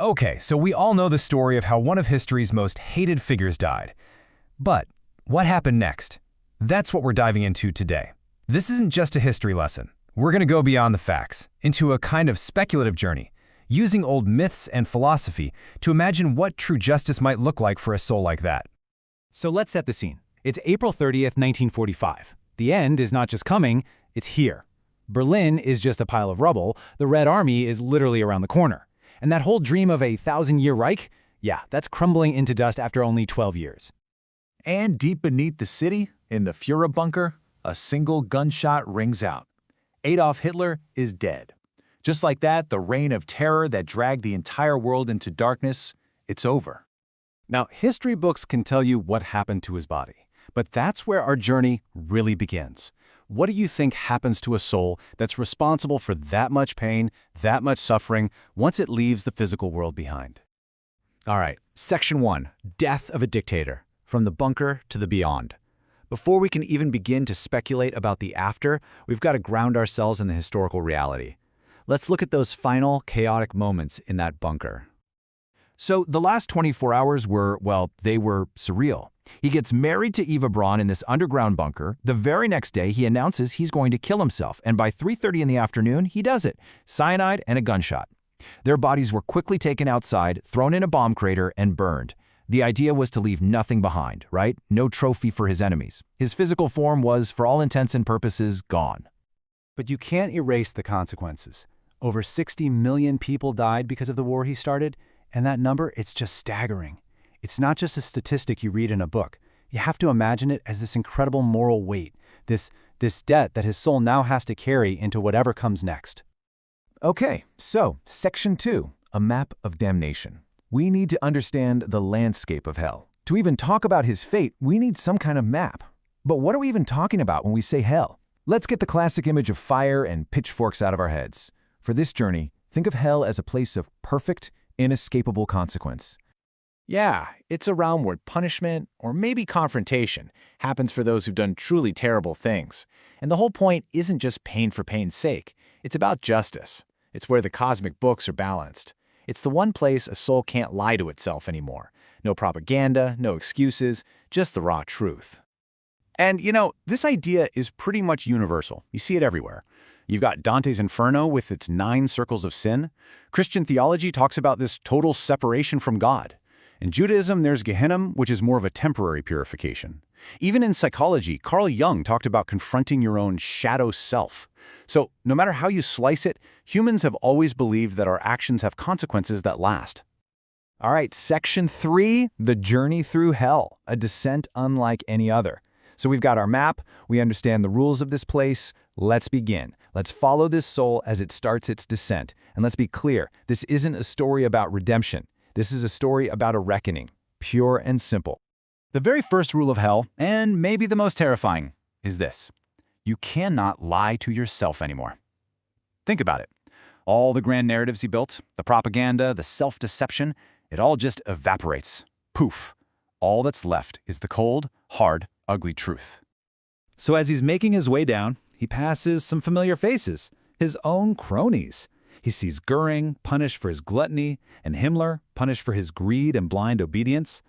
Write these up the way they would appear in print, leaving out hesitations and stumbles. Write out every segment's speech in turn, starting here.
Okay, so we all know the story of how one of history's most hated figures died. But what happened next? That's what we're diving into today. This isn't just a history lesson. We're going to go beyond the facts, into a kind of speculative journey, using old myths and philosophy to imagine what true justice might look like for a soul like that. So let's set the scene. It's April 30th, 1945. The end is not just coming, it's here. Berlin is just a pile of rubble, the Red Army is literally around the corner. And that whole dream of a 1,000-year Reich? Yeah, that's crumbling into dust after only 12 years. And deep beneath the city, in the Führer bunker, a single gunshot rings out. Adolf Hitler is dead. Just like that, the reign of terror that dragged the entire world into darkness, it's over. Now, history books can tell you what happened to his body, but that's where our journey really begins. What do you think happens to a soul that's responsible for that much pain, that much suffering, once it leaves the physical world behind? All right, Section 1, Death of a Dictator, from the bunker to the beyond. Before we can even begin to speculate about the after, we've got to ground ourselves in the historical reality. Let's look at those final, chaotic moments in that bunker. So the last 24 hours were, well, they were surreal. He gets married to Eva Braun in this underground bunker. The very next day, he announces he's going to kill himself, and by 3:30 in the afternoon, he does it. Cyanide and a gunshot. Their bodies were quickly taken outside, thrown in a bomb crater, and burned. The idea was to leave nothing behind, right? No trophy for his enemies. His physical form was, for all intents and purposes, gone. But you can't erase the consequences. Over 60 million people died because of the war he started, and that number, it's just staggering. It's not just a statistic you read in a book. You have to imagine it as this incredible moral weight, this debt that his soul now has to carry into whatever comes next. Okay, so Section 2, a map of damnation. We need to understand the landscape of hell. To even talk about his fate, we need some kind of map. But what are we even talking about when we say hell? Let's get the classic image of fire and pitchforks out of our heads. For this journey, think of hell as a place of perfect, inescapable consequence. Yeah, it's a realm where punishment, or maybe confrontation, happens for those who've done truly terrible things. And the whole point isn't just pain for pain's sake. It's about justice. It's where the cosmic books are balanced. It's the one place a soul can't lie to itself anymore. No propaganda, no excuses, just the raw truth. And, this idea is pretty much universal. You see it everywhere. You've got Dante's Inferno with its 9 circles of sin. Christian theology talks about this total separation from God. In Judaism, there's Gehenna, which is more of a temporary purification. Even in psychology, Carl Jung talked about confronting your own shadow self. So, no matter how you slice it, humans have always believed that our actions have consequences that last. All right, Section 3, the journey through hell, a descent unlike any other. So we've got our map, we understand the rules of this place. Let's begin. Let's follow this soul as it starts its descent. And let's be clear, this isn't a story about redemption. This is a story about a reckoning, pure and simple. The very first rule of hell, and maybe the most terrifying, is this. You cannot lie to yourself anymore. Think about it. All the grand narratives he built, the propaganda, the self-deception, it all just evaporates. Poof. All that's left is the cold, hard, ugly truth. So as he's making his way down, he passes some familiar faces, his own cronies. He sees Goering, punished for his gluttony, and Himmler, punished for his greed and blind obedience.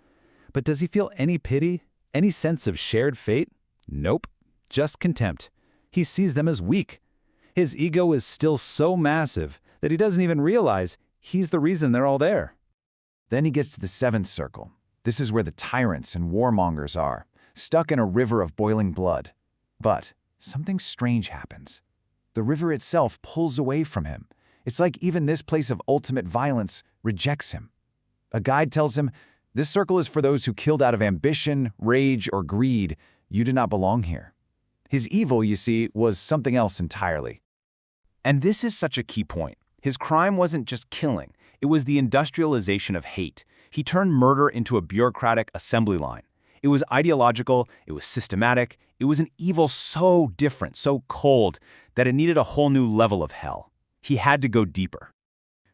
But does he feel any pity, any sense of shared fate? Nope, just contempt. He sees them as weak. His ego is still so massive that he doesn't even realize he's the reason they're all there. Then he gets to the 7th circle. This is where the tyrants and warmongers are, stuck in a river of boiling blood. But something strange happens. The river itself pulls away from him. It's like even this place of ultimate violence rejects him. A guide tells him, this circle is for those who killed out of ambition, rage, or greed. You do not belong here. His evil, you see, was something else entirely. And this is such a key point. His crime wasn't just killing. It was the industrialization of hate. He turned murder into a bureaucratic assembly line. It was ideological, it was systematic, it was an evil so different, so cold, that it needed a whole new level of hell. He had to go deeper.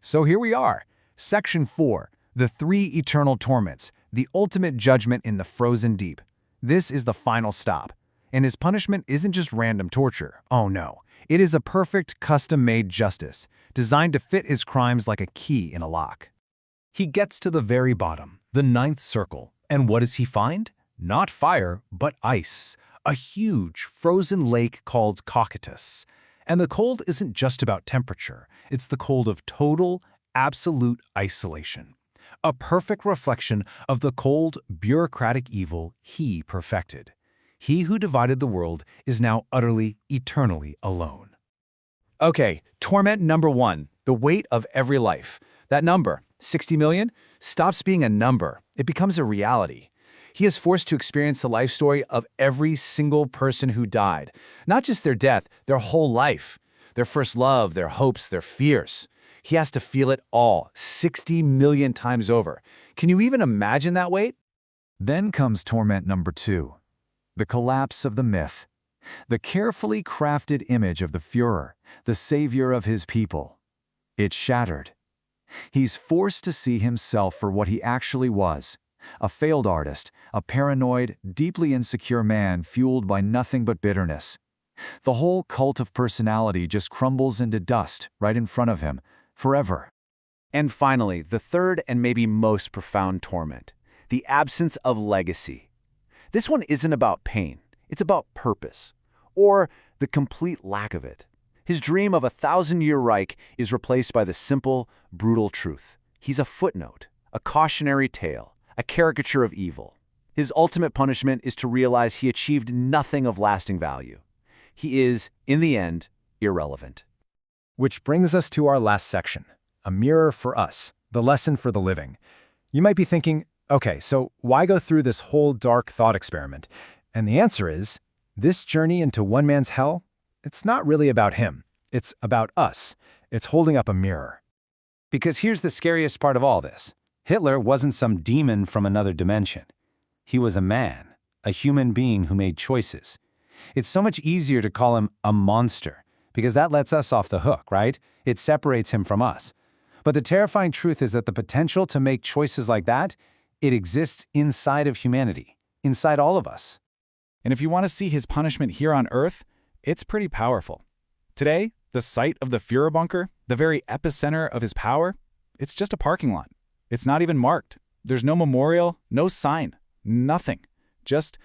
So here we are, Section 4, the 3 eternal torments, the ultimate judgment in the frozen deep. This is the final stop. And his punishment isn't just random torture. Oh no, it is a perfect, custom-made justice, designed to fit his crimes like a key in a lock. He gets to the very bottom, the 9th circle, and what does he find? Not fire, but ice. A huge, frozen lake called Cocytus. And the cold isn't just about temperature, it's the cold of total, absolute isolation. A perfect reflection of the cold, bureaucratic evil he perfected. He who divided the world is now utterly, eternally alone. Okay, torment number 1, the weight of every life. That number, 60 million, stops being a number. It becomes a reality. He is forced to experience the life story of every single person who died. Not just their death, their whole life. Their first love, their hopes, their fears. He has to feel it all, 60 million times over. Can you even imagine that weight? Then comes torment number 2, the collapse of the myth. The carefully crafted image of the Führer, the savior of his people. It's shattered. He's forced to see himself for what he actually was, a failed artist, a paranoid, deeply insecure man fueled by nothing but bitterness. The whole cult of personality just crumbles into dust right in front of him, forever. And finally, the third and maybe most profound torment, the absence of legacy. This one isn't about pain, it's about purpose, or the complete lack of it. His dream of a 1,000-year Reich is replaced by the simple, brutal truth. He's a footnote, a cautionary tale, a caricature of evil. His ultimate punishment is to realize he achieved nothing of lasting value. He is, in the end, irrelevant. Which brings us to our last section, a mirror for us, the lesson for the living. You might be thinking, okay, so why go through this whole dark thought experiment? And the answer is, this journey into one man's hell, it's not really about him. It's about us. It's holding up a mirror. Because here's the scariest part of all this. Hitler wasn't some demon from another dimension. He was a man, a human being who made choices. It's so much easier to call him a monster, because that lets us off the hook, right? It separates him from us. But the terrifying truth is that the potential to make choices like that, it exists inside of humanity, inside all of us. And if you want to see his punishment here on Earth, it's pretty powerful. Today, the site of the Führer bunker, the very epicenter of his power, it's just a parking lot. It's not even marked. There's no memorial, no sign, nothing. Just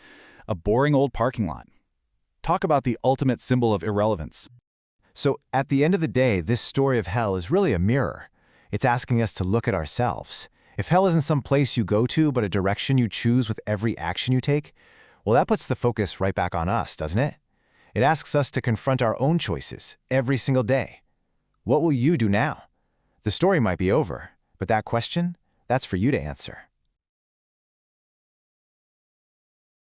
a boring old parking lot. Talk about the ultimate symbol of irrelevance. So at the end of the day, this story of hell is really a mirror. It's asking us to look at ourselves. If hell isn't some place you go to, but a direction you choose with every action you take, well, that puts the focus right back on us, doesn't it? It asks us to confront our own choices every single day. What will you do now? The story might be over, but that question, that's for you to answer.